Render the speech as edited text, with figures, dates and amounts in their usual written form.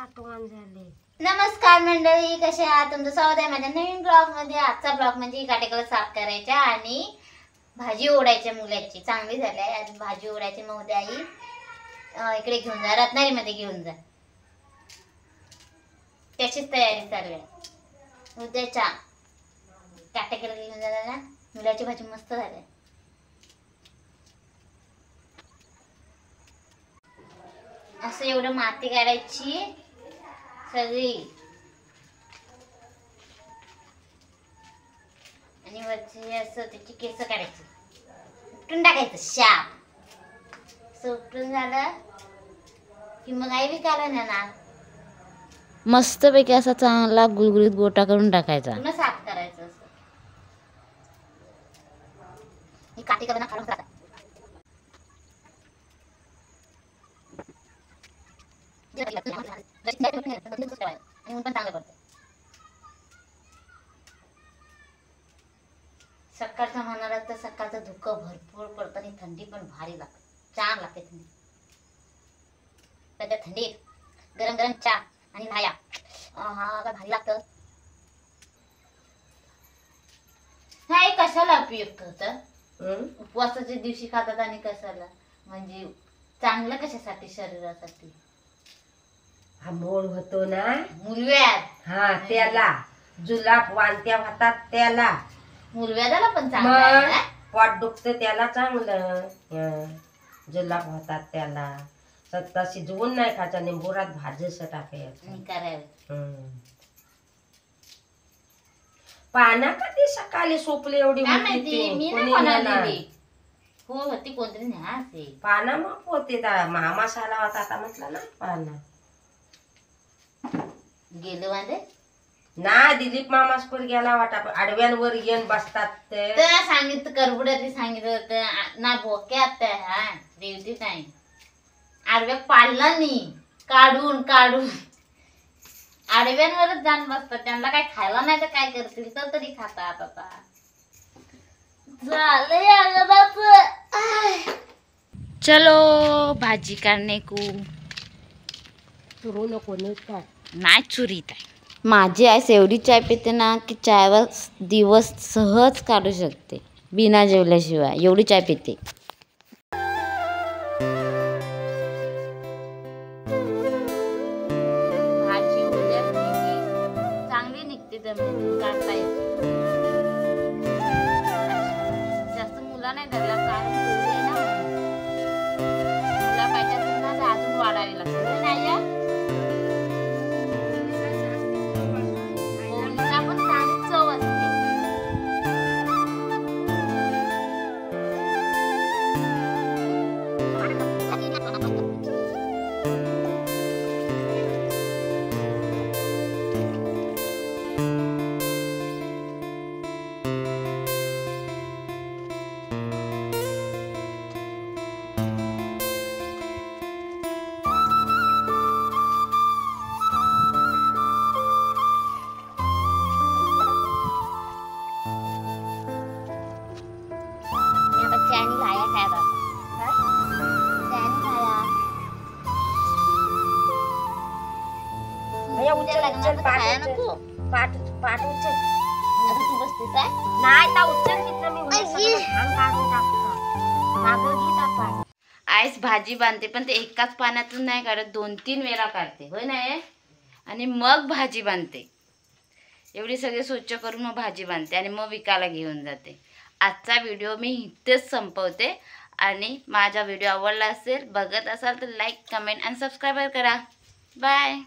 आठवण झाली। नमस्कार मंडळी, कसे आहात? तुमचं स्वागत आहे माझ्या नवीन ब्लॉग मध्ये। आजचा ब्लॉग म्हणजे काटेकोर साफ करायच्या आणि भाजी ओढायच्या मुलाची चांगली झाली आहे। आज भाजी ओढायची मग उद्या आई इकडे घेऊन जा, रत्नागिरीमध्ये घेऊन जा, त्याचीच तयारी चालू आहे। उद्याच्या काटेकोर घेऊन जायला मुलाची भाजी मस्त झाली आहे। असं एवढं माती काढायची सगळी आणि वरची असं त्याची केस काढायची, उपटून टाकायचं शाप। असं उपटून झालं की मग आई विकायला नेणार। मस्त पैकी असा चांगला गुळगुळीत गोटा करून टाकायचा, पुन्हा साफ करायचं। असं ही काठी करून खालून टाकायचं। सकाळचं म्हणाला तर सकाळचं धुकं भरपूर पडतं आणि थंडी पण भारी लागते, छान लागते थंडी। त्या थंडीत गरम गरम चहा आणि लाया, हा काय भारी लागतं। हा एक कशाला उपयुक्त होतं? उपवासाच्या दिवशी खातात आणि कशाला म्हणजे चांगलं कशासाठी? शरीरासाठी हा मोड होतो ना मुलव्याध, हा त्याला जुलाब वांत्या होतात त्याला, मुलव्याधाला पण चांगलं आहे ना? पोट दुखतं त्याला चांगलं, जुलाब होतात त्याला। सत्ता शिजवून नाही खायचा, निंबुरात भाजीचं टाकायचं करायचं। पाना कधी सकाळी सोपली एवढी काय मोठी माहिती, ती? मी कोणी नाही कोणाला नेणार? दिली हो, होती कोणतरी न्यासे पाना मग होते मामा साला होता आता म्हटलं ना पाना गेलं माझे ना। दिलीप मामासपूर गेला वाटा, आडव्यांवर येऊन बसतात ते। तर सांगितलं करबुड्यातली सांगितलं होतं ना, भोक्यात हा रेवती नाही आडव्या पाडला नाही, काढून काढून आडव्यांवरच जाण बसतात। त्यांना काय खायला नाही तर काय करतील, तर तरी खातात। आता झालंय आगाबाचं। चलो भाजी काढणे को सुरू नको काय नाही चुरीत आहे। माझी आईस एवढी चाय पिते ना की चायवर दिवस सहज काढू शकते बिना जेवल्याशिवाय, एवढी चाय पिते। भाजी उद्या चांगली निघते, जमिनीतून काढता येते। जास्त मुला नाही धरला कारण पोळी आहे ना, मुला पाहिजे असेल ना तर अजून वाढावी लागते नाही या? पोळीला पण चांगली चव असते। चैनी खाया खाया चैनी खाया भैया उचल लग्नात उचल खाया नको। पाठ पाठ उचल आता तू बसते काय? नाही तर उचल तिथं, मी घाण काढून टाकतो। कागद घे टाक। आईस भाजी बांधते पण ते एकाच पाण्यातून नाही काढत, 2-3 वेळा काढते होय ना हे? आणि मग भाजी बांधते। एवढी सगळी स्वच्छ करून मग भाजी बांधते आणि मग विकायला घेऊन जाते। आजचा व्हिडिओ मी इथेच संपवते आणि माझा व्हिडिओ आवडला असेल, बघत असाल तर लाईक, कमेंट आणि सबस्क्राईब करा। बाय।